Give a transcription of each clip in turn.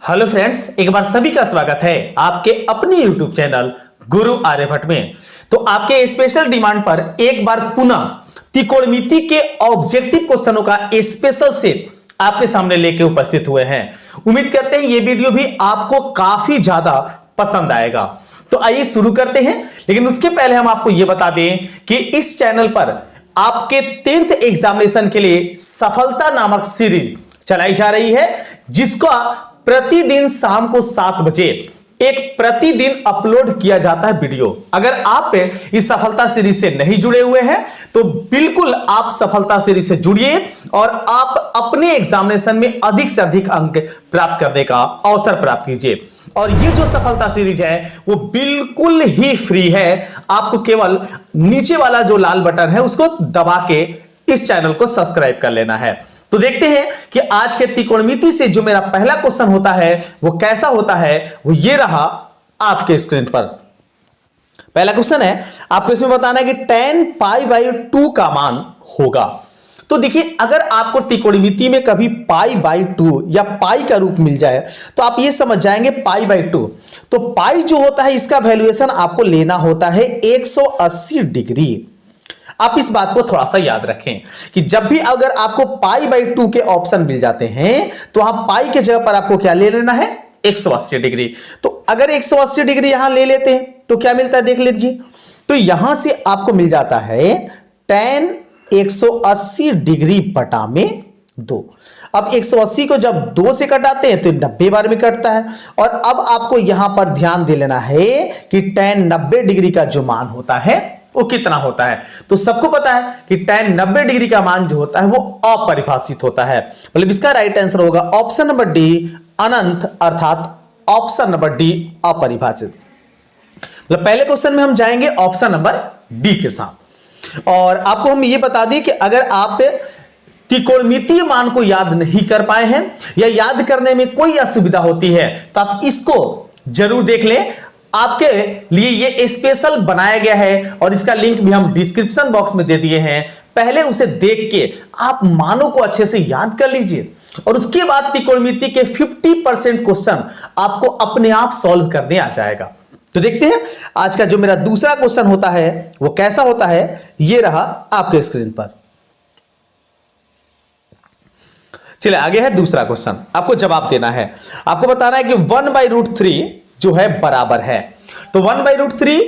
Hello friends, एक बार सभी का स्वागत है आपके अपने YouTube चैनल गुरु आर्यभट्ट में। तो आपके स्पेशल डिमांड पर एक बार पुनः त्रिकोणमिति के ऑब्जेक्टिव क्वेश्चनों का स्पेशल सेट आपके सामने लेके उपस्थित हुए हैं। उम्मीद करते हैं ये वीडियो भी आपको काफी ज्यादा पसंद आएगा। तो आइए शुरू करते हैं, लेकिन उसके पहले हम आपको यह बता दें कि इस चैनल पर आपके 10th एग्जामिनेशन के लिए सफलता नामक सीरीज चलाई जा रही है, जिसका प्रतिदिन शाम को 7 बजे एक प्रतिदिन अपलोड किया जाता है वीडियो। अगर आप इस सफलता सीरीज से नहीं जुड़े हुए हैं तो बिल्कुल आप सफलता सीरीज से जुड़िए और आप अपने एग्जामिनेशन में अधिक से अधिक अंक प्राप्त करने का अवसर प्राप्त कीजिए। और ये जो सफलता सीरीज है वो बिल्कुल ही फ्री है। आपको केवल नीचे वाला जो लाल बटन है उसको दबा के इस चैनल को सब्सक्राइब कर लेना है। तो देखते हैं कि आज के त्रिकोणमिति से जो मेरा पहला क्वेश्चन होता है वो कैसा होता है। वो ये रहा आपके स्क्रीन पर। पहला क्वेश्चन है, आपको इसमें बताना है कि tan π/2 का मान होगा। तो देखिए, अगर आपको त्रिकोणमिति में कभी π/2 या पाई का रूप मिल जाए तो आप ये समझ जाएंगे π/2। तो पाई जो होता है इसका वैल्यूएशन आपको लेना होता है 180 डिग्री। आप इस बात को थोड़ा सा याद रखें कि जब भी अगर आपको π/2 के ऑप्शन मिल जाते हैं तो वहां पाई के जगह पर आपको क्या ले लेना है, 180 डिग्री। तो अगर 180 डिग्री यहां ले लेते हैं तो क्या मिलता है देख लीजिए। तो यहां से आपको मिल जाता है tan 180 डिग्री बटा में 2। अब 180 को जब 2 से कटाते हैं तो 90 बार में कटता है। और अब आपको यहां पर ध्यान दे लेना है कि tan 90 डिग्री का जो मान होता है वो कितना होता है। तो सबको पता है कि tan 90 डिग्री का मान जो होता है वो अपरिभाषित होता है। मतलब इसका राइट आंसर होगा ऑप्शन नंबर डी, अनंत, अर्थात ऑप्शन नंबर डी अपरिभाषित। मतलब पहले क्वेश्चन में हम जाएंगे ऑप्शन नंबर डी के साथ। और आपको हम ये बता दें कि अगर आप त्रिकोणमितीय मान को याद नहीं कर पाए हैं या याद करने में कोई असुविधा होती है तो आप इसको जरूर देख लें। आपके लिए ये स्पेशल बनाया गया है और इसका लिंक भी हम डिस्क्रिप्शन बॉक्स में दे दिए हैं। पहले उसे देख के आप मानों को अच्छे से याद कर लीजिए और उसके बाद त्रिकोणमिति के 50% क्वेश्चन आपको अपने आप सॉल्व करने आ जाएगा। तो देखते हैं आज का जो मेरा दूसरा क्वेश्चन होता है वो कैसा होता है। ये रहा आपके स्क्रीन पर। चलिए आगे है दूसरा क्वेश्चन। आपको जवाब देना है। आपको बताना है कि 1/√3 जो है बराबर है। तो 1/√3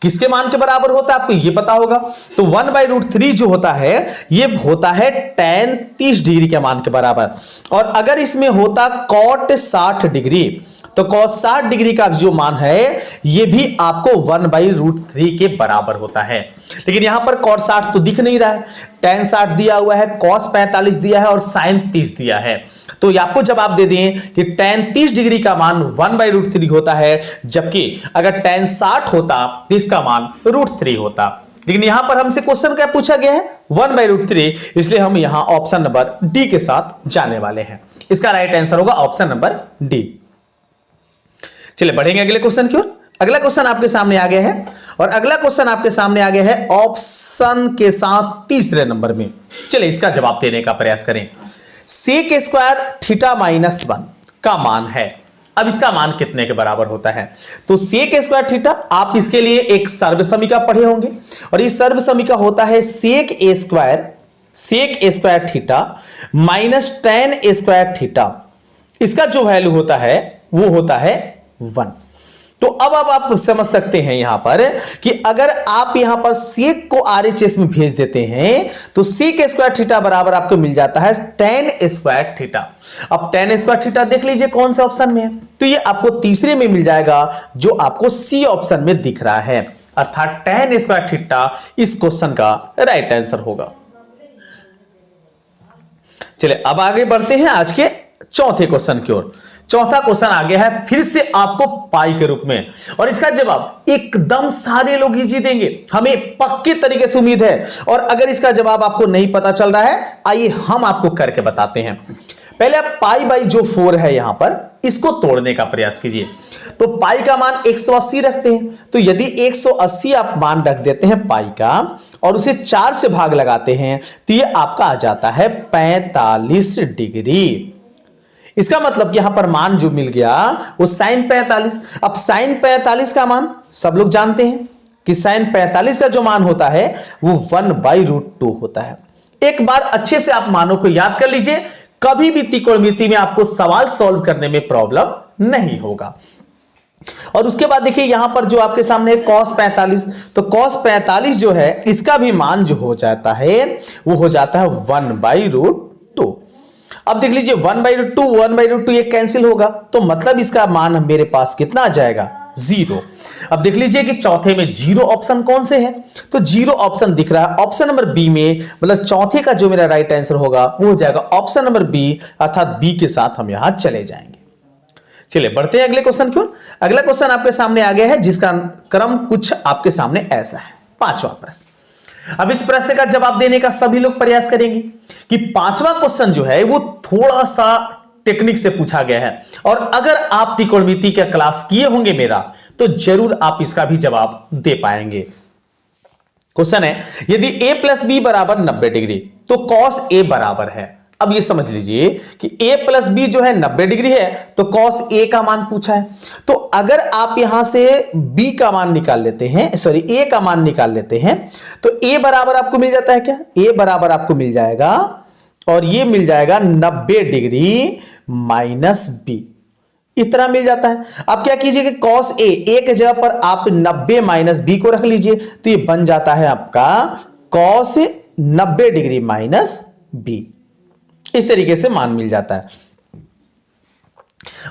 किसके मान के बराबर होता है आपको ये पता होगा। तो 1/√3 जो होता है ये होता है tan 30 डिग्री के मान के बराबर। और अगर इसमें होता cot 60 डिग्री तो cos 60 डिग्री का जो मान है ये भी आपको 1/√3 के बराबर होता है। लेकिन यहां पर cot 60 तो दिख नहीं रहा है, tan 60 दिया हुआ है, cos 45 दिया है और sin 30 दिया है। तो ये आपको जवाब दे दें कि tan 30 डिग्री का मान 1/√3 होता है, जबकि अगर tan 60 होता तो इसका मान √3 होता। लेकिन यहां पर हमसे क्वेश्चन क्या पूछा गया है, 1/√3, इसलिए हम यहां ऑप्शन नंबर डी के साथ जाने वाले हैं। इसका राइट आंसर होगा ऑप्शन नंबर डी। चलिए बढ़ेंगे अगले क्वेश्चन की ओर। अगला क्वेश्चन आपके सामने आ गया है और अगला क्वेश्चन आपके सामने आ गया है ऑप्शन के साथ तीसरे नंबर में। चलिए इसका जवाब देने का प्रयास करें। sec स्क्वायर थीटा -1 का मान है। अब इसका मान कितने के बराबर होता है। तो sec स्क्वायर थीटा, आप इसके लिए एक सर्व समीका पढ़े होंगे और इस सर्व समीका होता है sec square theta minus tan square theta. इसका जो वैल्यू होता है वो होता है 1। तो अब आप समझ सकते हैं यहां पर कि अगर आप यहां पर सेक को RHS में भेज देते हैं तो सेक स्क्वायर थीटा बराबर आपको मिल जाता है tan स्क्वायर थीटा। अब tan स्क्वायर थीटा देख लीजिए कौन सा ऑप्शन में है, तो ये आपको तीसरे में मिल जाएगा जो आपको सी ऑप्शन में दिख रहा है, अर्थात tan स्क्वायर थीटा इस क्वेश्चन का राइट आंसर होगा। चलिए अब आगे बढ़ते हैं आज के चौथे क्वेश्चन की ओर। चौथा क्वेश्चन आ गया है फिर से आपको पाई के रूप में और इसका जवाब एकदम सारे लोग इजी देंगे, हमें पक्के तरीके से उम्मीद है। और अगर इसका जवाब आपको नहीं पता चल रहा है आइए हम आपको करके बताते हैं। पहले आप पाई जो 4 है यहां पर इसको तोड़ने का प्रयास कीजिए। तो पाई का मान 180 रखते हैं, तो यदि 180 आप मान रख देते हैं पाई का और उसे 4 से भाग लगाते हैं तो ये आपका आ जाता है 45 डिग्री। इसका मतलब कि यहां पर मान जो मिल गया वो sin 45। अब sin 45 का मान सब लोग जानते हैं कि sin 45 का जो मान होता है वो 1/√2 होता है। एक बार अच्छे से आप मानों को याद कर लीजिए, कभी भी त्रिकोणमिति में आपको सवाल सॉल्व करने में प्रॉब्लम नहीं होगा। और उसके बाद देखिए यहां पर जो आपके सामने है cos 45, तो cos 45 जो है इसका भी मान जो हो जाता है वो हो जाता है 1/√2। अब देख लीजिए 1/√2 ये कैंसिल होगा, तो मतलब इसका मान मेरे पास कितना आ जाएगा, 0। अब देख लीजिए कि चौथे में 0 ऑप्शन कौन से है, तो 0 ऑप्शन दिख रहा है ऑप्शन नंबर बी में, मतलब चौथे का जो मेरा राइट आंसर होगा वो हो जाएगा ऑप्शन नंबर बी, अर्थात बी के साथ हम यहां चले जाएंगे। चलिए बढ़ते हैं अगले क्वेश्चन की ओर। अगला क्वेश्चन आपके सामने आ गया है जिसका क्रम कुछ आपके सामने ऐसा है, 5वां प्रश्न। अब इस प्रश्न का जवाब देने का सभी लोग प्रयास करेंगे कि 5वां क्वेश्चन जो है वो थोड़ा सा टेक्निक से पूछा गया है, और अगर आप त्रिकोणमिति का क्लास किए होंगे मेरा तो जरूर आप इसका भी जवाब दे पाएंगे। क्वेश्चन है यदि a + b = 90 डिग्री तो cos a बराबर है। अब ये समझ लीजिए कि a + b जो है 90 डिग्री है, तो cos a का मान पूछा है। तो अगर आप यहां से b का मान निकाल लेते हैं, सॉरी a का मान निकाल लेते हैं, तो a बराबर आपको मिल जाता है क्या, a बराबर आपको मिल जाएगा, और ये मिल जाएगा 90 डिग्री माइनस b, इतना मिल जाता है। आप क्या कीजिए कि cos a एक जगह पर आप 90 माइनस b को रख लीजिए, तो ये बन जाता है आपका cos 90 डिग्री माइनस b। इस तरीके से मान मिल जाता है,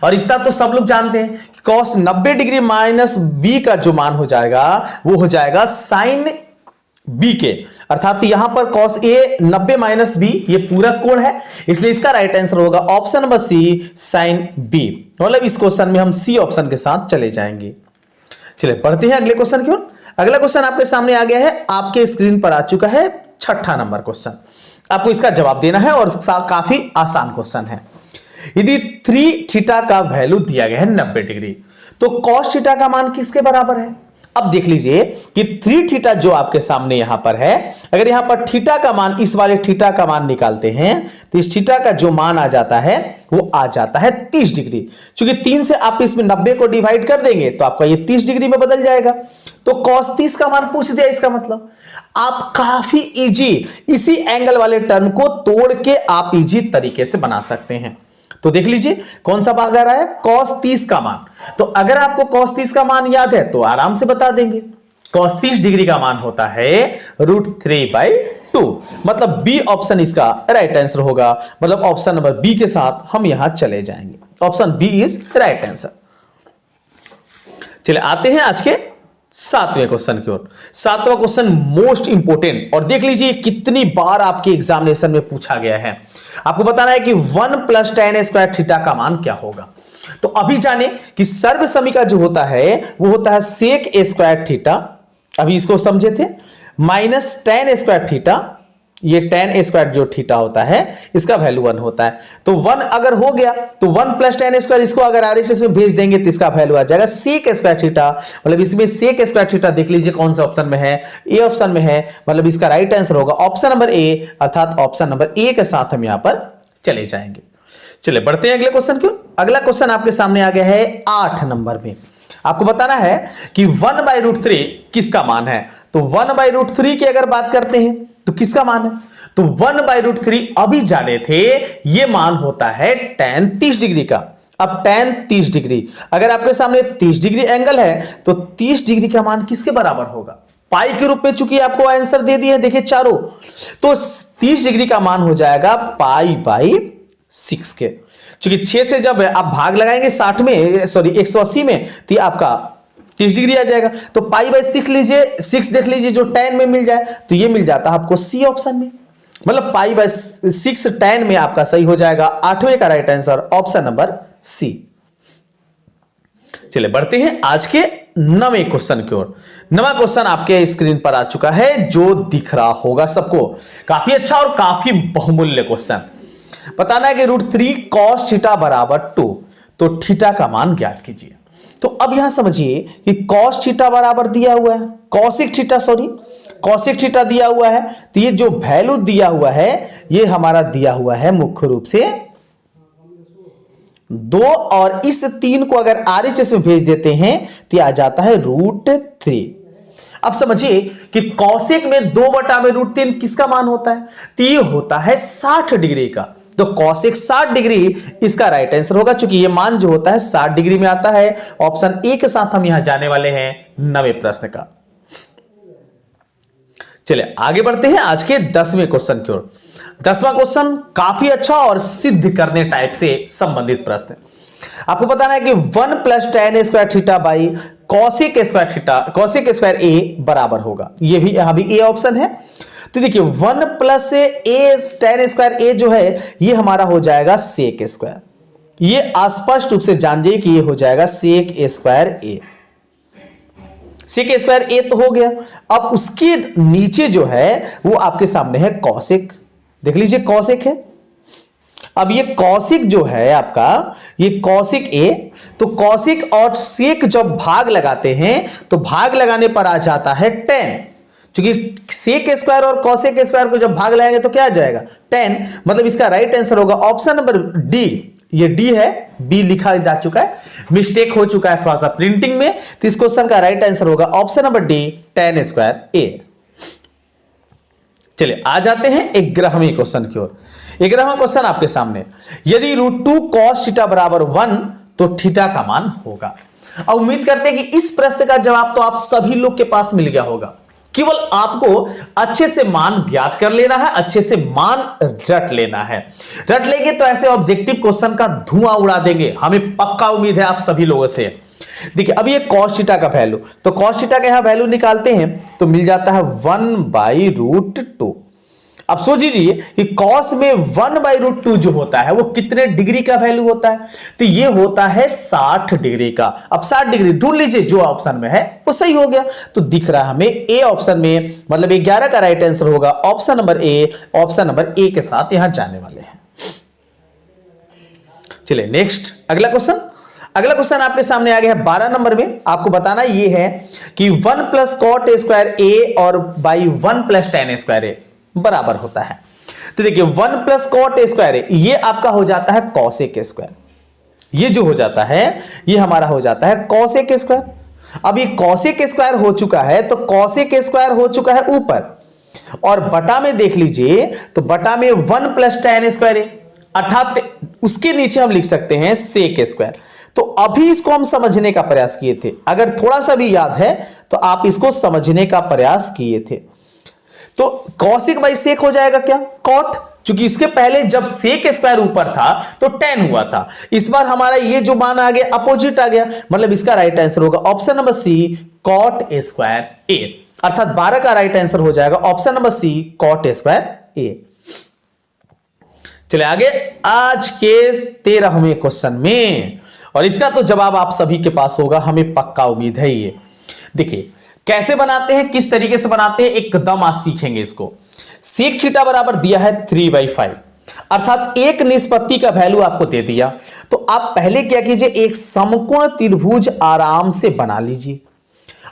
और इतना तो सब लोग जानते हैं कि cos 90 डिग्री माइनस b का जो मान हो जाएगा वो हो जाएगा sin b के, अर्थात यहां पर cos a 90 माइनस b ये पूरा कोण है, इसलिए इसका राइट आंसर होगा option number C sin b। मतलब इस क्वेश्चन में हम सी ऑप्शन के साथ चले जाएंगे। चलिए बढ़ते हैं अगले क्वेश्चन की ओर। अगला क्वेश्चन आपके सामने आ गया है, आपके स्क्रीन पर आ चुका है 6ठा नंबर क्वेश्चन। आपको इसका जवाब देना है और काफी आसान क्वेश्चन है। यदि 3θ का वैल्यू दिया गया है 90 डिग्री, तो cos θ का मान किसके बराबर है। अब देख लीजिए कि 3θ जो आपके सामने यहां पर है, अगर यहां पर थीटा का मान, इस वाले थीटा का मान निकालते हैं, तो इस थीटा का जो मान आ जाता है वो आ जाता है 30 डिग्री। चूंकि 3 से आप इसमें 90 को डिवाइड कर देंगे तो आपका ये 30 डिग्री में बदल जाएगा। तो cos 30 का मान पूछ दिया, इसका मतलब आप काफी इजी इसी एंगल वाले टर्म को तोड़ के आप इजी तरीके से बना सकते हैं। तो देख लीजिए कौन सा भाग आ रहा है, cos 30 का मान। तो अगर आपको cos 30 का मान याद है तो आराम से बता देंगे, cos 30 डिग्री का मान होता है √3/2, मतलब बी ऑप्शन इसका राइट आंसर होगा। मतलब ऑप्शन नंबर बी के साथ हम यहां चले जाएंगे, option B is right answer. चलिए आते हैं आज के 7वें क्वेश्चन की ओर। 7वां क्वेश्चन मोस्ट इंपोर्टेंट, और देख लीजिए कितनी बार आपके एग्जामिनेशन में पूछा गया है। आपको बताना है कि 1 + tan² थीटा का मान क्या होगा। तो अभी जाने कि सर्वसमीका जो होता है वो होता है sec² थीटा, अभी इसको समझे थे, माइनस tan² थीटा, ये tan² जो थीटा होता है इसका वैल्यू 1 होता है। तो 1 अगर हो गया तो 1 + tan², इसको अगर RHS में भेज देंगे तो इसका वैल्यू आ जाएगा sec² थीटा। मतलब इसमें sec² थीटा देख लीजिए कौन सा ऑप्शन में है, ए ऑप्शन में है, मतलब इसका राइट आंसर होगा ऑप्शन नंबर ए, अर्थात ऑप्शन नंबर ए के साथ हम यहां पर चले जाएंगे। चलिए बढ़ते हैं अगले क्वेश्चन की। अगला क्वेश्चन आपके सामने आ गया है 8 नंबर में। आपको बताना है कि 1/√3 किसका मान है। तो 1/√3 की अगर बात करते हैं तो किसका मान है, तो 1/√3 अभी जाने थे, ये मान होता है tan 30 डिग्री का। अब tan 30 डिग्री, अगर आपके सामने 30 डिग्री एंगल है तो 30 डिग्री का मान किसके बराबर होगा, पाई के रूप में, चूंकि आपको आंसर दे दिए देखिए चारों, तो 30 डिग्री का मान हो जाएगा π/6 के। चूंकि 6 से जब आप भाग लगाएंगे 60 में, सॉरी 180 में, तो आपका 30 डिग्री आ जाएगा। तो π/6 लीजिए, 6 देख लीजिए जो tan में मिल जाए, तो ये मिल जाता है आपको सी ऑप्शन में। मतलब π/6 tan में आपका सही हो जाएगा 8वें का right answer option number C. चलिए बढ़ते हैं आज के 9वें क्वेश्चन की ओर। 9वां क्वेश्चन आपके स्क्रीन पर आ चुका है, जो दिख रहा होगा सबको, काफी अच्छा और काफी बहुमूल्य क्वेश्चन। बताना है कि √3 cos θ = 2, तो थीटा का मान ज्ञात कीजिए। तो अब यहां समझिए कि cos θ बराबर दिया हुआ है, cosic θ दिया हुआ है, तो ये जो वैल्यू दिया हुआ है ये हमारा दिया हुआ है मुख्य रूप से 2 और इस 3 को अगर RHS में भेज देते हैं तो आ जाता है √3। अब समझिए कि कौशिक में 2/√3 किसका मान होता है, तो ये होता है 60 डिग्री का। तो कौशिक 60 डिग्री इसका राइट आंसर होगा, क्योंकि ये मान जो होता है 60 डिग्री में आता है। ऑप्शन ए के साथ हम यहां जाने वाले हैं 9वें प्रश्न का। चलिए आगे बढ़ते हैं आज के 10वें क्वेश्चन की ओर। 10वां क्वेश्चन काफी अच्छा और सिद्ध करने टाइप से संबंधित प्रश्न है। आपको बताना है कि 1 + tan square theta by cosec square theta cosec square A बराबर होगा। ये भी यहां भी ए ऑप्शन है। तो देखिए 1 + a tan स्क्वायर ए जो है ये हमारा हो जाएगा सेक स्क्वायर। ये स्पष्ट रूप से जान जाइए कि ये हो जाएगा सेक स्क्वायर ए। सेक स्क्वायर ए तो हो गया। अब उसके नीचे जो है वो आपके सामने है कॉसिक। देख लीजिए कॉसिक है। अब ये कॉसिक जो है आपका, ये कॉसिक ए, तो कॉसिक और सेक जब भाग लगाते हैं तो भाग लगाने पर आ जाता है tan। क्योंकि सेक स्क्वायर और कॉसिक स्क्वायर को जब भाग लगाएंगे तो क्या आ जाएगा tan। मतलब इसका राइट आंसर होगा ऑप्शन नंबर डी। ये डी है, बी लिखा जा चुका है, मिस्टेक हो चुका है थोड़ा सा प्रिंटिंग में। तो इस क्वेश्चन का राइट आंसर होगा option number D tan square A. चलिए आ जाते हैं 11वें क्वेश्चन की ओर। 11वां क्वेश्चन आपके सामने, यदि √2 cos थीटा बराबर 1 तो थीटा का मान होगा। अब उम्मीद करते हैं कि इस प्रश्न का जवाब तो आप सभी लोग के पास मिल गया होगा। केवल आपको अच्छे से मान ज्ञात कर लेना है, अच्छे से मान रट लेना है। रट लेंगे तो ऐसे ऑब्जेक्टिव क्वेश्चन का धुआं उड़ा देंगे, हमें पक्का उम्मीद है आप सभी लोगों से। देखिए अब ये cos थीटा का वैल्यू, तो cos थीटा का यहां वैल्यू निकालते हैं तो मिल जाता है 1/√2। अब सोचिए कि cos में 1/√2 जो होता है वो कितने डिग्री का वैल्यू होता है, तो ये होता है 60 डिग्री का। अब 60 डिग्री ढूंढ लीजिए, जो ऑप्शन में है वो सही हो गया। तो दिख रहा है हमें ए ऑप्शन में, मतलब 11 का राइट आंसर होगा option number A. Option number A के साथ यहां जाने वाले हैं। चलिए नेक्स्ट अगला क्वेश्चन। अगला क्वेश्चन आपके सामने आ गया है 12 नंबर में। आपको बताना ये है कि 1 + cot स्क्वायर ए और बाई 1 + tan स्क्वायर ए बराबर होता है। तो देखिए 1 + cot स्क्वायर ए ये आपका हो जाता है cosec स्क्वायर। ये जो हो जाता है ये हमारा हो जाता है cosec स्क्वायर। अब ये cosec स्क्वायर हो चुका है तो cosec स्क्वायर हो चुका है ऊपर, और बटा में देख लीजिए तो बटा में 1 + tan स्क्वायर ए, अर्थात उसके नीचे हम लिख सकते हैं sec स्क्वायर। तो अभी इसको हम समझने का प्रयास किए थे, अगर थोड़ा सा भी याद है तो आप इसको समझने का प्रयास किए थे। तो कॉसिक बाई सेक हो जाएगा क्या कॉट, क्योंकि इसके पहले जब सेक स्क्वायर ऊपर था तो tan हुआ था। इस बार हमारा ये जो मान आ गया अपोजिट आ गया, मतलब इसका राइट आंसर होगा option number C cot square A. अर्थात 12 का राइट आंसर हो जाएगा option number C cot square A. चले आगे आज के 13वें क्वेश्चन में, और इसका तो जवाब आप सभी के पास होगा, हमें पक्का उम्मीद है। ये देखिए कैसे बनाते हैं, किस तरीके से बनाते हैं, एकदम आज सीखेंगे इसको। सेक थीटा बराबर दिया है 3/5, अर्थात एक निष्पत्ति का वैल्यू आपको दे दिया। तो आप पहले क्या कीजिए, एक समकोण त्रिभुज आराम से बना लीजिए।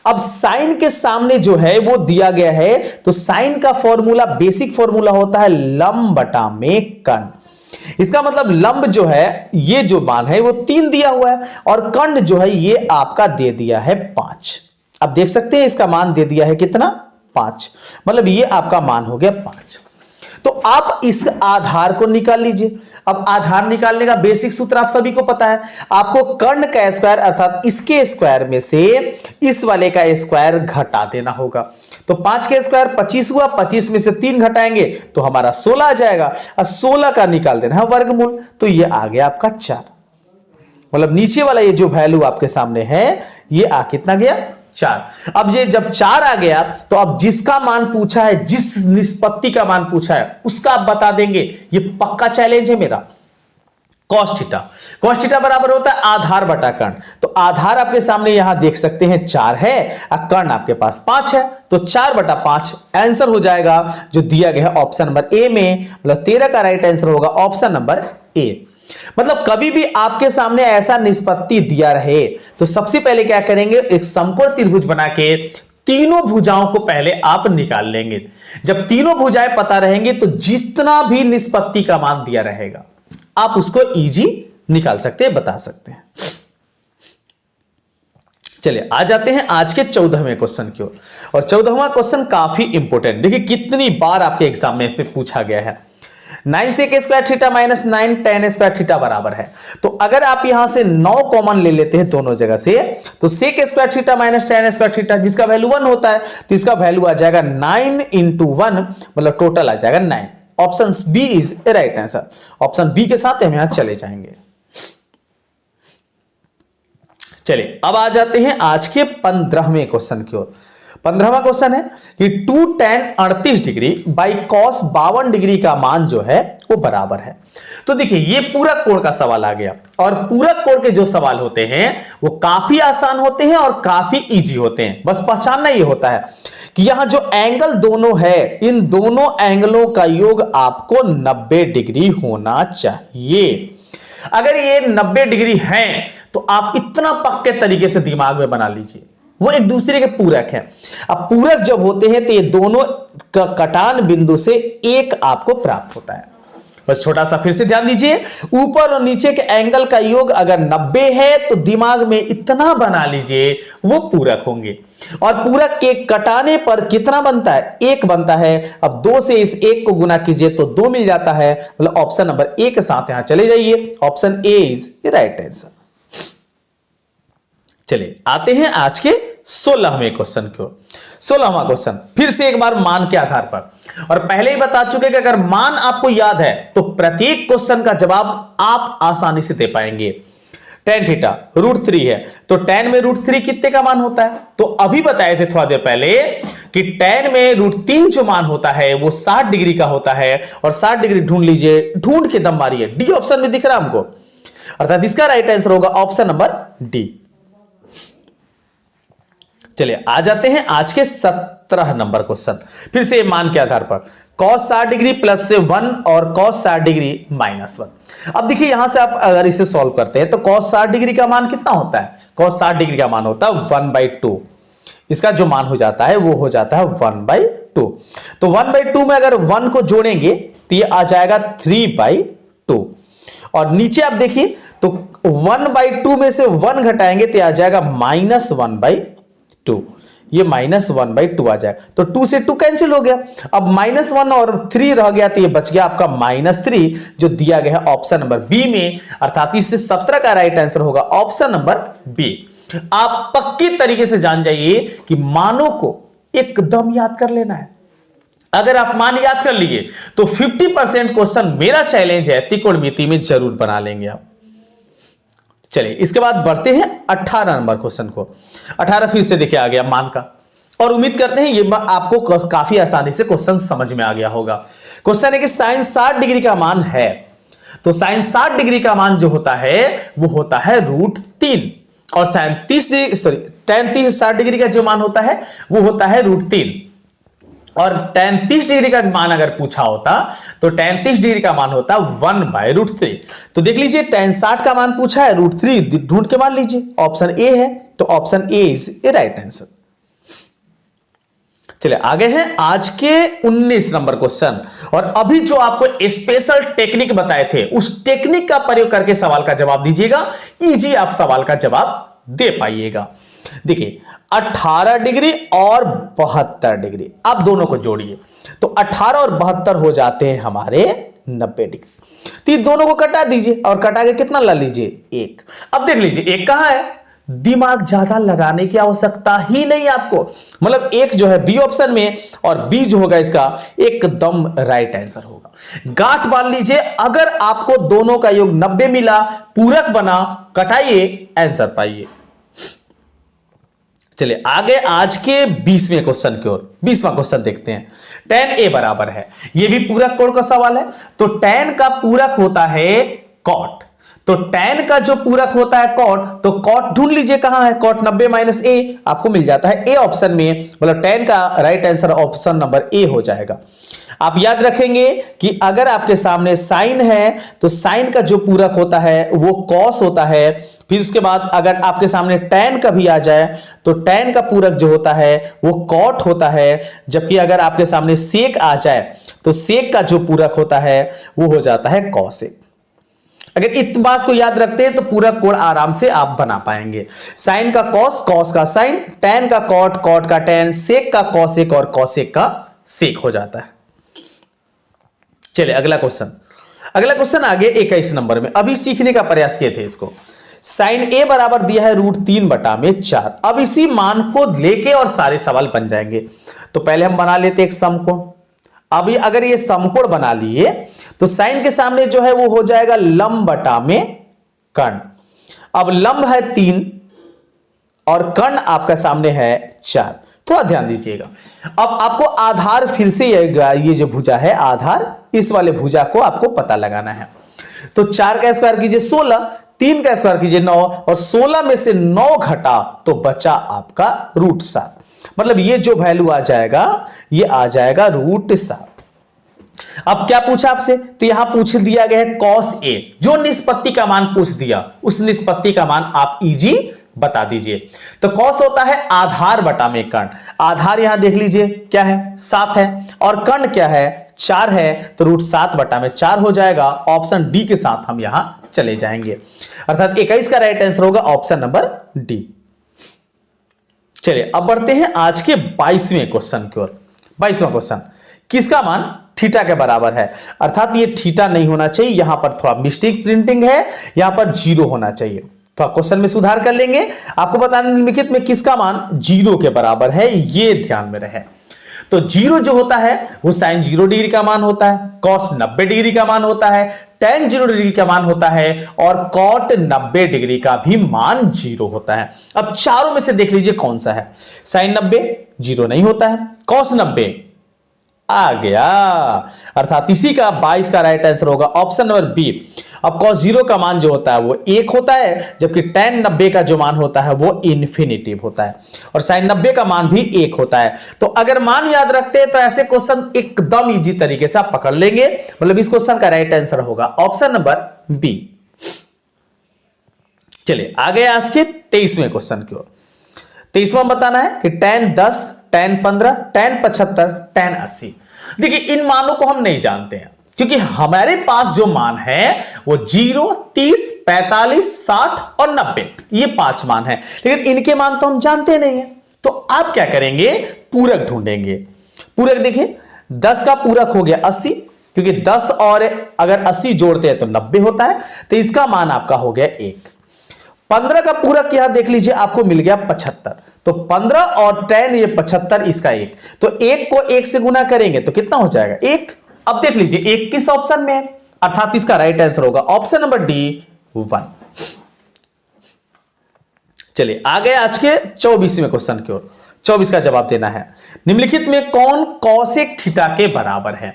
अब साइन के सामने जो है वो दिया गया है, तो साइन का फॉर्मूला बेसिक फॉर्मूला होता है लंब बटा में कर्ण। इसका मतलब लंब जो है ये जो मान है वो 3 दिया हुआ है, और कर्ण जो है ये आपका दे दिया है 5। अब देख सकते हैं इसका मान दे दिया है कितना 5, मतलब ये आपका मान हो गया 5। तो आप इस आधार को निकाल लीजिए। अब आधार निकालने का बेसिक सूत्र आप सभी को पता है, आपको कर्ण का स्क्वायर अर्थात इसके स्क्वायर में से इस वाले का स्क्वायर घटा देना होगा। तो 5 का स्क्वायर 25 हुआ, 25 में से 3 घटाएंगे तो हमारा 16 आ जाएगा, और 16 का निकाल देना है वर्गमूल, तो ये आ गया आपका 4। मतलब नीचे वाला ये जो वैल्यू आपके सामने है ये आ कितना गया 4। अब ये जब 4 आ गया तो अब जिसका मान पूछा है, जिस निष्पत्ति का मान पूछा है उसका आप बता देंगे, ये पक्का चैलेंज है मेरा। cos थीटा, cos थीटा बराबर होता है आधार बटा कर्ण। तो आधार आपके सामने यहां देख सकते हैं 4 है, और कर्ण आपके पास 5 है, तो 4/5 आंसर हो जाएगा जो दिया गया है ऑप्शन नंबर ए में। मतलब 13 का राइट आंसर होगा ऑप्शन नंबर ए। मतलब कभी भी आपके सामने ऐसा निष्पत्ति दिया रहे तो सबसे पहले क्या करेंगे, एक समकोण त्रिभुज बना के तीनों भुजाओं को पहले आप निकाल लेंगे। जब तीनों भुजाएं पता रहेंगी तो जितना भी निष्पत्ति का मान दिया रहेगा आप उसको इजी निकाल सकते हैं, बता सकते हैं। चलिए आ जाते हैं आज के 14वें क्वेश्चन की ओर। और 14वां क्वेश्चन काफी इंपॉर्टेंट, देखिए कितनी बार आपके एग्जाम में पे पूछा गया है। 9 sec square theta minus 9 tan square theta बराबर है। तो अगर आप यहां से 9 कॉमन ले लेते हैं दोनों जगह से, तो sec square theta minus tan square theta जिसका वैल्यू 1 होता है, तो इसका वैल्यू आ जाएगा 9 इंटू 1, मतलब टोटल आ जाएगा 9। Option B is right answer. Option B के साथ हम यहां चले जाएंगे। चलिए अब आ जाते हैं आज के 15वें क्वेश्चन की ओर। 15वां क्वेश्चन है कि 2 tan 38 degree by cos 52 degree का मान जो है वो बराबर है। तो देखिए ये पूरक कोण का सवाल आ गया, और पूरक कोण के जो सवाल होते हैं वो काफी आसान होते हैं और काफी इजी होते हैं। बस पहचानना ये होता है कि यहां जो एंगल दोनों है, इन दोनों एंगलों का योग आपको 90 डिग्री होना चाहिए। अगर ये 90 डिग्री है तो आप इतना पक्के तरीके से दिमाग में बना लीजिए, वो एक दूसरे के पूरक हैं। अब पूरक जब होते हैं तो ये दोनों का कटान बिंदु से एक आपको प्राप्त होता है। बस छोटा सा फिर से ध्यान दीजिए, ऊपर और नीचे के एंगल का योग अगर 90 है तो दिमाग में इतना बना लीजिए वो पूरक होंगे। और पूरक के कटाने पर कितना बनता है? 1 बनता है। अब 2 से इस 1 को गुना कीजिए तो 2 मिल जाता है, मतलब ऑप्शन नंबर ए के साथ यहां चले जाइए। Option A is right answer. चलिए आते हैं आज के 16वें क्वेश्चन की ओर। 16वां क्वेश्चन फिर से एक बार मान के आधार पर, और पहले ही बता चुके कि अगर मान आपको याद है तो प्रत्येक क्वेश्चन का जवाब आप आसानी से दे पाएंगे। tan थीटा √3 है, तो tan में √3 कितने का मान होता है? तो अभी बताए थे थोड़ा देर पहले कि tan में √3 जो मान होता है वो 60 डिग्री का होता है। और 60 डिग्री ढूंढ लीजिए, ढूंढ के दम मारिए। डी ऑप्शन में दिख रहा है हमको, अर्थात इसका राइट आंसर होगा ऑप्शन नंबर डी। चलिए आ जाते हैं आज के 17 नंबर क्वेश्चन, फिर से मान के आधार पर cos 60 डिग्री प्लस से 1 और cos 60 डिग्री माइनस 1। अब देखिए यहां से आप अगर इसे सॉल्व करते हैं तो cos 60 डिग्री का मान कितना होता है? cos 60 डिग्री का मान होता है 1/2। इसका जो मान हो जाता है वो हो जाता है 1/2। तो 1/2 में अगर 1 को जोड़ेंगे तो ये आ जाएगा 3/2। और नीचे आप देखिए तो 1/2 में से 1 घटाएंगे तो आ जाएगा -1/2। ये -1/2 आ जाए, तो 2 से 2 कैंसिल हो गया। अब -1 और 3 रह गया, तो ये बच गया आपका -3 जो दिया गया है ऑप्शन नंबर बी में। अर्थात इससे 17 का राइट आंसर होगा ऑप्शन नंबर बी। आप पक्की तरीके से जान जाइए कि मानों को एकदम याद कर लेना है। अगर आप मान याद कर लिए तो 50% क्वेश्चन, मेरा चैलेंज है, त्रिकोणमिति में जरूर बना लेंगे आप। चलिए इसके बाद बढ़ते हैं 18 नंबर क्वेश्चन को। 18 फिर से देखिए आ गया मान का, और उम्मीद करते हैं ये आपको काफी आसानी से क्वेश्चन समझ में आ गया होगा। क्वेश्चन है कि sin 60 डिग्री का मान है, तो sin 60 डिग्री का मान जो होता है वो होता है √3, और tan 60 डिग्री का जो मान होता है वो होता है √3। और tan 30 डिग्री का मान अगर पूछा होता तो tan 30 डिग्री का मान होता 1/√3। तो देख लीजिए tan 60 का मान पूछा है, √3 ढूंढ के मान लीजिए, ऑप्शन ए है, तो option A is a right answer. चलिए आगे हैं आज के 19 नंबर क्वेश्चन, और अभी जो आपको स्पेशल टेक्निक बताए थे उस टेक्निक का प्रयोग करके सवाल का जवाब दीजिएगा, इजी आप सवाल का जवाब दे पाइएगा। देखिए 18 डिग्री और 72 डिग्री, आप दोनों को जोड़िए तो 18 और 72 हो जाते हैं हमारे 90 डिग्री। तो ये दोनों को कटा दीजिए और कटा के कितना ला लीजिए? 1। अब देख लीजिए 1 कहां है, दिमाग ज्यादा लगाने की आवश्यकता ही नहीं आपको, मतलब 1 जो है बी ऑप्शन में, और बी जो होगा इसका एकदम राइट आंसर होगा। गांठ बांध लीजिए, अगर आपको दोनों का योग 90 मिला, पूरक बना, कटाइए, आंसर पाइए। चलिए आगे आज के 20वें क्वेश्चन की ओर। 20वां क्वेश्चन देखते हैं। tan a बराबर है, यह भी पूरक कोण का सवाल है, तो tan का पूरक होता है cot। तो tan का जो पूरक होता है cot, तो cot ढूंढ लीजिए कहां है, cot 90 - a आपको मिल जाता है ए ऑप्शन में, मतलब tan का right answer option number A हो जाएगा। आप याद रखेंगे कि अगर आपके सामने साइन है तो साइन का जो पूरक होता है वो cos होता है। फिर उसके बाद अगर आपके सामने tan का भी आ जाए तो tan का पूरक जो होता है वो cot होता है। जबकि अगर आपके सामने sec आ जाए तो sec का जो पूरक होता है वो हो जाता है cosec। अगर इस बात को याद रखते हैं तो पूरा कोड आराम से आप बना पाएंगे। साइन का कॉस, कॉस का साइन, टैन का कॉट, कॉट का टैन, सेक का कॉसेक और कॉसेक का सेक हो जाता है। चलिए अगला क्वेश्चन आगे 21 नंबर में अभी सीखने का प्रयास किए थे इसको। साइन ए बराबर दिया है √3/4। अब इसी मान को लेके और सारे सवाल बन जाएंगे। तो पहले हम बना लेते एक समकोण। अभी अगर ये समकोण बना लिए तो साइन के सामने जो है वो हो जाएगा लंब बटा में कर्ण। अब लंब है 3 और कर्ण आपका सामने है 4। थोड़ा ध्यान दीजिएगा। अब आपको आधार फिर से ये जो भुजा है आधार, इस वाले भुजा को आपको पता लगाना है। तो 4 का स्क्वायर कीजिए 16, 3 का स्क्वायर कीजिए 9 और 16 में से 9 घटा तो बचा आपका √7। मतलब ये जो वैल्यू आ जाएगा ये आ जाएगा √7। अब क्या पूछा आपसे, तो यहां पूछ दिया गया है cos A। जो निष्पत्ति का मान पूछ दिया उस निष्पत्ति का मान आप इजी बता दीजिए। तो cos होता है आधार बटा में कर्ण। आधार यहां देख लीजिए क्या है 7 है और कर्ण क्या है 4 है, तो √7 बटा में 4 हो जाएगा। ऑप्शन डी के साथ हम यहां चले जाएंगे, अर्थात 21 का राइट आंसर होगा ऑप्शन नंबर डी। चलिए अब बढ़ते हैं आज के 22वें क्वेश्चन की ओर। 22वां क्वेश्चन, किसका मान थीटा के बराबर है, अर्थात ये थीटा नहीं होना चाहिए, यहां पर थोड़ा मिस्टेक प्रिंटिंग है, यहां पर 0 होना चाहिए। तो क्वेश्चन में सुधार कर लेंगे। आपको बताना निम्नलिखित में किसका मान 0 के बराबर है, ये ध्यान में रहे। तो 0 जो होता है वो साइन 0 डिग्री का मान होता है, कॉस 90 डिग्री का मान होता है, टैन 0 डिग्री का मान होता है और कॉट 90 डिग्री का भी मान 0 होता है। अब चारों में से देख लीजिए कौन सा है। साइन 90 0 नहीं होता है, कॉस 90 आ गया, अर्थात इसी का 22 का राइट आंसर होगा ऑप्शन नंबर बी। अब cos 0 का मान जो होता है वो 1 होता है, जबकि tan 90 का जो मान होता है वो इन्फिनिटिव होता है और sin 90 का मान भी 1 होता है। तो अगर मान याद रखते हैं तो ऐसे क्वेश्चन एकदम इजी तरीके से आप पकड़ लेंगे। मतलब इस क्वेश्चन का राइट आंसर होगा ऑप्शन नंबर बी। चलिए आगे आज के 23वें क्वेश्चन की ओर। 23वां बताना है कि tan 10, tan 15, tan 75, tan 80। देखिए इन मानों को हम नहीं जानते हैं क्योंकि हमारे पास जो मान है वो 0, 30, 45, 60 और 90, ये 5 मान है, लेकिन इनके मान तो हम जानते नहीं है। तो आप क्या करेंगे, पूरक ढूंढेंगे। पूरक देखिए 10 का पूरक हो गया 80, क्योंकि 10 और अगर 80 जोड़ते हैं तो 90 होता है, तो इसका मान आपका हो गया 1। 15 का पूरक यहां देख लीजिए आपको मिल गया 75, तो 15 और tan ये 75 इसका 1, तो 1 को 1 से गुना करेंगे तो कितना हो जाएगा 1। अब देख लीजिए 1 किस ऑप्शन में है, अर्थात इसका राइट आंसर होगा ऑप्शन नंबर डी 1। चलिए आगे आज के 24वें क्वेश्चन की ओर। 24 का जवाब देना है, निम्नलिखित में कौन कॉसेक थीटा के बराबर है।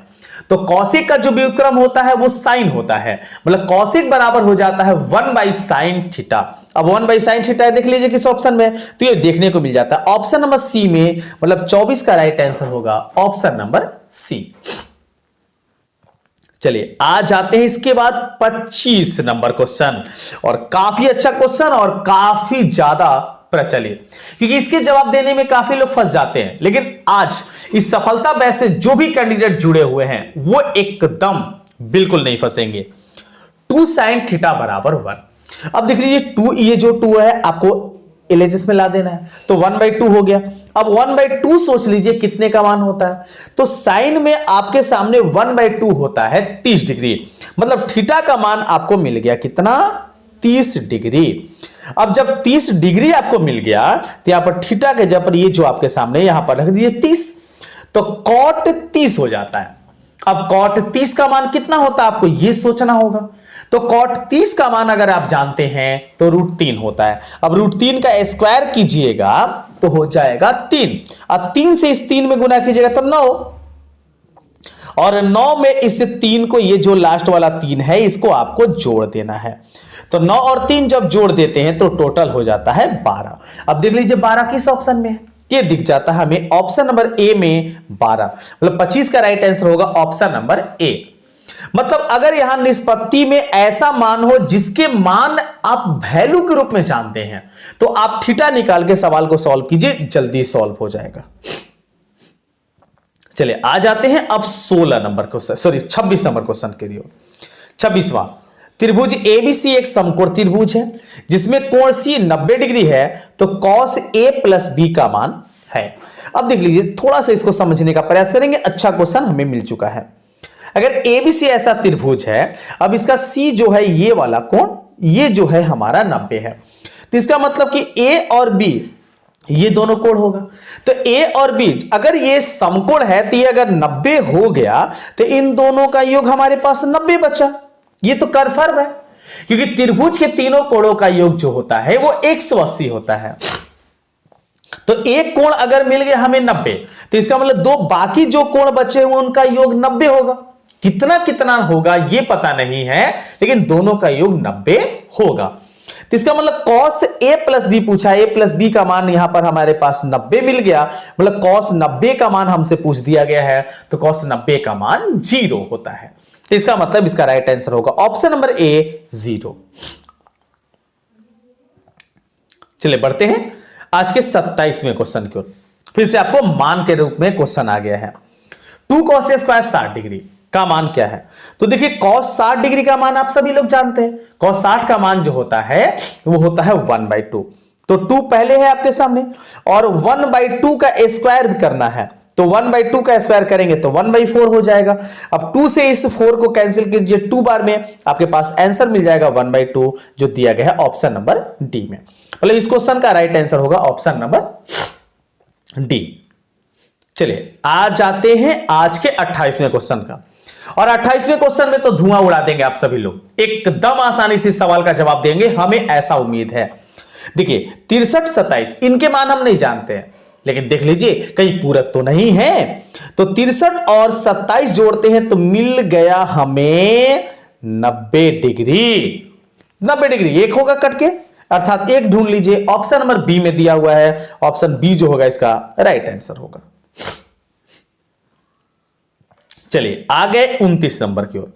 तो कॉसेक का जो व्युत्क्रम होता है वो साइन होता है, मतलब कॉसेक बराबर हो जाता है 1/sin थीटा। अब 1/sin थीटा देख लीजिए किस ऑप्शन में, तो ये देखने को मिल जाता है ऑप्शन नंबर सी में, मतलब 24 का राइट आंसर होगा ऑप्शन नंबर सी। चलिए आज आते हैं इसके बाद 25 नंबर क्वेश्चन, और काफी अच्छा क्वेश्चन और काफी ज्यादा प्रचलित, क्योंकि इसके जवाब देने में काफी लोग फंस जाते हैं, लेकिन आज इस सफलता बैच से जो भी कैंडिडेट जुड़े हुए हैं वो एकदम बिल्कुल नहीं फंसेंगे। 2sin थीटा बराबर 1। अब देख लीजिए 2, ये जो 2 है आपको एलएचएस में ला देना है, तो 1/2 हो गया। अब 1/2 सोच लीजिए कितने का मान होता है, तो साइन में आपके सामने 1/2 होता है 30 डिग्री, मतलब थीटा का मान आपको मिल गया कितना 30 डिग्री। अब जब 30 डिग्री आपको मिल गया तो यहां पर थीटा के जगह पर ये जो आपके सामने यहां पर रख दीजिए 30, तो cot 30 हो जाता है। अब cot 30 का मान कितना होता है आपको ये सोचना होगा, तो cot 30 का मान अगर आप जानते हैं तो √3 होता है। अब √3 का स्क्वायर कीजिएगा तो हो जाएगा 3, अब 3 से इस 3 में गुना कीजिएगा तो 9, और 9 में इस 3 को, ये जो लास्ट वाला 3 है इसको आपको जोड़ देना है, तो 9 और 3 जब जोड़ देते हैं तो टोटल हो जाता है 12। अब देख लीजिए 12 किस ऑप्शन में है, ये दिख जाता है हमें ऑप्शन नंबर ए में 12, मतलब 25 का राइट आंसर होगा ऑप्शन नंबर ए। मतलब अगर यहां निष्पत्ति में ऐसा मान हो जिसके मान आप वैल्यू के रूप में जानते हैं तो आप थीटा निकाल के सवाल को सॉल्व कीजिए, जल्दी सॉल्व हो जाएगा। चलिए आ जाते हैं अब 26 नंबर क्वेश्चन के लिए। 26वां, त्रिभुज एबीसी एक समकोण त्रिभुज है जिसमें कोण सी 90 डिग्री है, तो कॉस ए प्लस बी का मान है। अब देख लीजिए, थोड़ा सा इसको समझने का प्रयास करेंगे। अच्छा क्वेश्चन हमें मिल चुका है। अगर एबीसी ऐसा त्रिभुज है, अब इसका सी जो है ये वाला कोण, ये जो है हमारा 90 है, तो इसका मतलब कि ए और बी ये दोनों कोण होगा। तो ए और बी अगर ये समकोण है, तो ये अगर 90 हो गया तो इन दोनों का योग हमारे पास 90 बचा। ये तो कन्फर्म है, क्योंकि त्रिभुज के तीनों कोणों का योग जो होता है वो 180 होता है। तो एक कोण अगर मिल गया हमें 90, तो इसका मतलब दो बाकी जो कोण बचे हुए उनका योग 90 होगा। कितना कितना होगा ये पता नहीं है, लेकिन दोनों का योग 90 होगा। तो इसका मतलब cos a प्लस बी पूछा, a प्लस बी का मान यहां पर हमारे पास 90 मिल गया, मतलब cos 90 का मान हमसे पूछ दिया गया है, तो cos 90 का मान 0 होता है। तो इसका मतलब इसका राइट आंसर होगा ऑप्शन नंबर ए 0। चलिए बढ़ते हैं आज के 27वें क्वेश्चन की ओर। फिर से आपको मान के रूप में क्वेश्चन आ गया है। 2 cos a स्क्वायर 60 डिग्री का मान क्या है? तो देखिए cos 60 डिग्री का मान आप सभी लोग जानते हैं। cos 60 का मान जो होता है वो होता है 1/2। तो 2 पहले है आपके सामने, और 1/2 का स्क्वायर भी करना है, तो 1/2 का स्क्वायर करेंगे तो 1/4 हो जाएगा। अब 2 से इस 4 को कैंसिल कीजिए, 2 बार में आपके पास आंसर मिल जाएगा 1/2, जो दिया गया है ऑप्शन नंबर डी में। मतलब इस क्वेश्चन का राइट आंसर होगा ऑप्शन नंबर डी। चलिए आ जाते हैं आज के 28वें क्वेश्चन का। और 28वें क्वेश्चन में तो धुआं उड़ा देंगे आप सभी लोग, एकदम आसानी से सवाल का जवाब देंगे, हमें ऐसा उम्मीद है। देखिए 63, 27 इनके मान हम नहीं जानते हैं, लेकिन देख लीजिए कहीं पूरक तो नहीं है। तो 63 और 27 जोड़ते हैं तो मिल गया हमें 90 डिग्री। 90 डिग्री एक होगा कट के, अर्थात एक ढूंढ लीजिए। ऑप्शन नंबर बी में दिया हुआ है, ऑप्शन बी जो होगा इसका राइट आंसर होगा। चलिए आ गए 29 नंबर की ओर।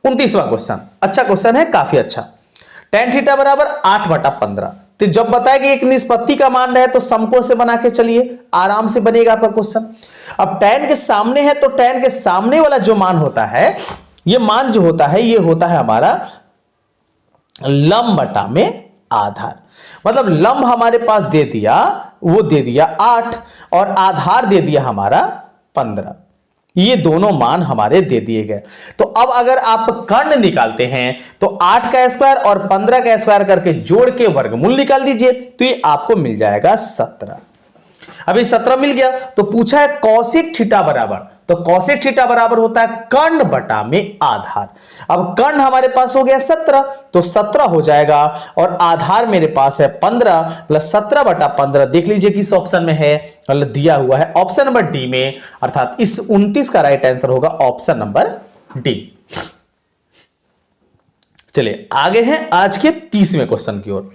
29वां क्वेश्चन अच्छा क्वेश्चन है, काफी अच्छा। tan थीटा बराबर 8/15। तो जब बताया कि एक निष्पत्ति का मान रहे तो समकोण से बना के चलिए, आराम से बनेगा आपका क्वेश्चन। अब tan के सामने है तो tan के सामने वाला जो मान होता है, ये मान जो होता है ये होता है हमारा लंब बटा में आधार। मतलब लंब हमारे पास दे दिया, वो दे दिया 8 और आधार दे दिया हमारा 15। ये दोनों मान हमारे दे दिए गए। तो अब अगर आप कर्ण निकालते हैं तो 8 का स्क्वायर और 15 का स्क्वायर करके जोड़ के वर्गमूल निकाल दीजिए, तो ये आपको मिल जाएगा 17। अभी 17 मिल गया तो पूछा है कौशिक थीटा बराबर, तो कौशिक थीटा बराबर होता है कर्ण बटा में आधार। अब कर्ण हमारे पास हो गया 17, तो 17 हो जाएगा, और आधार मेरे पास है 15 प्लस 17/15। देख लीजिए किस ऑप्शन में है, मतलब दिया हुआ है ऑप्शन नंबर डी में, अर्थात इस 29 का राइट आंसर होगा ऑप्शन नंबर डी। चलिए आगे हैं आज के 30वें क्वेश्चन की ओर।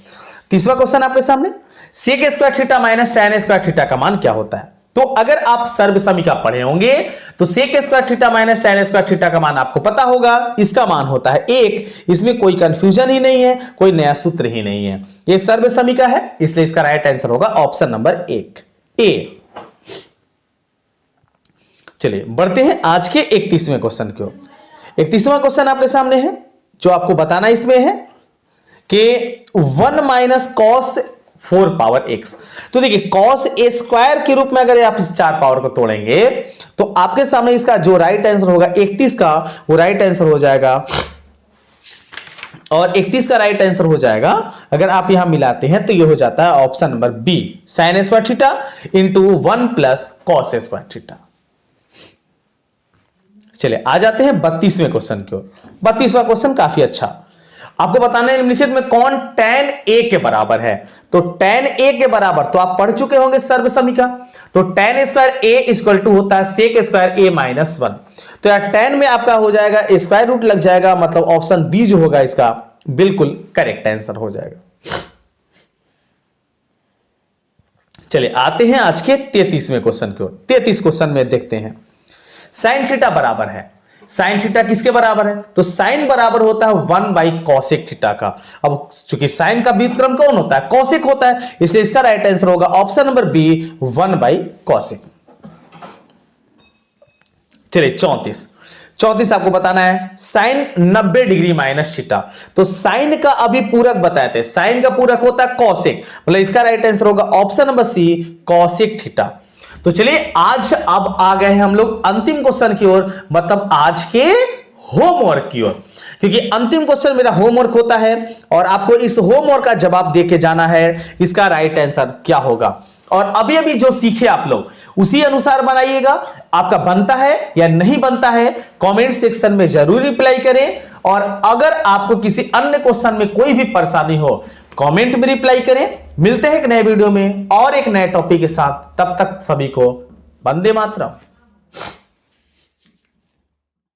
30वां क्वेश्चन आपके सामने, sec square theta minus tan square theta का मान क्या होता है? तो अगर आप सर्व समीकरण पढ़े होंगे तो sec square theta minus tan square theta का मान आपको पता होगा, इसका मान होता है 1। इसमें कोई कंफ्यूजन ही नहीं है, कोई नया सूत्र ही नहीं है, ये सर्व समीकरण है, इसलिए इसका राइट आंसर होगा ऑप्शन नंबर 1 ए। चलिए बढ़ते हैं आज के 31वें क्वेश्चन की ओर। 31वां क्वेश्चन आपके सामने है, जो आपको बताना इसमें है कि 1 माइनस कॉस 4 पावर x। तो देखिए cos a स्क्वायर के रूप में अगर आप इस 4 पावर को तोड़ेंगे तो आपके सामने इसका जो राइट आंसर होगा 31 का, वो राइट आंसर हो जाएगा, और 31 का राइट आंसर हो जाएगा अगर आप यहां मिलाते हैं तो ये हो जाता है option number B, sin square theta into 1 plus cos square theta. चलिए आ जाते हैं 32वें क्वेश्चन की ओर। 32वां क्वेश्चन काफी अच्छा, आपको बताना है निम्नलिखित में कौन tan a के बराबर है? तो tan a के बराबर तो आप पढ़ चुके होंगे सर्व समीकरण, तो tan square a equal to होता है सेक स्क्वायर a माइनस 1। तो यार tan में आपका हो जाएगा स्क्वायर रूट लग जाएगा, मतलब ऑप्शन बी जो होगा इसका बिल्कुल करेक्ट आंसर हो जाएगा। चलिए आते हैं आज के 33वें क्वेश्चन की ओर। 33 क्वेश्चन में देखते हैं, साइन थीटा बराबर है, साइन थीटा किसके बराबर है? तो साइन बराबर होता है 1 कॉसेक थीटा का। अब चूंकि साइन का व्युत्क्रम कौन होता है? कॉसेक होता है, इसलिए इसका राइट आंसर होगा ऑप्शन नंबर बी 1 कॉसेक। चलिए 34 34 आपको बताना है साइन 90 डिग्री माइनस थीटा। तो साइन का अभी पूरक बताए थे, साइन का पूरक होता है कॉसेक, मतलब इसका राइट आंसर होगा option number C cosec theta. तो चलिए आज अब आ गए हैं हम लोग अंतिम क्वेश्चन की ओर, मतलब आज के होमवर्क की ओर, क्योंकि अंतिम क्वेश्चन मेरा होमवर्क होता है और आपको इस होमवर्क का जवाब देके जाना है इसका राइट आंसर क्या होगा। और अभी अभी जो सीखे आप लोग उसी अनुसार बनाइएगा। आपका बनता है या नहीं बनता है कमेंट सेक्शन में जरूर रिप्लाई करें, और अगर आपको किसी अन्य क्वेश्चन में कोई भी परेशानी हो कमेंट में रिप्लाई करें। मिलते हैं एक नए वीडियो में और एक नए टॉपिक के साथ, तब तक सभी को वंदे मातरम।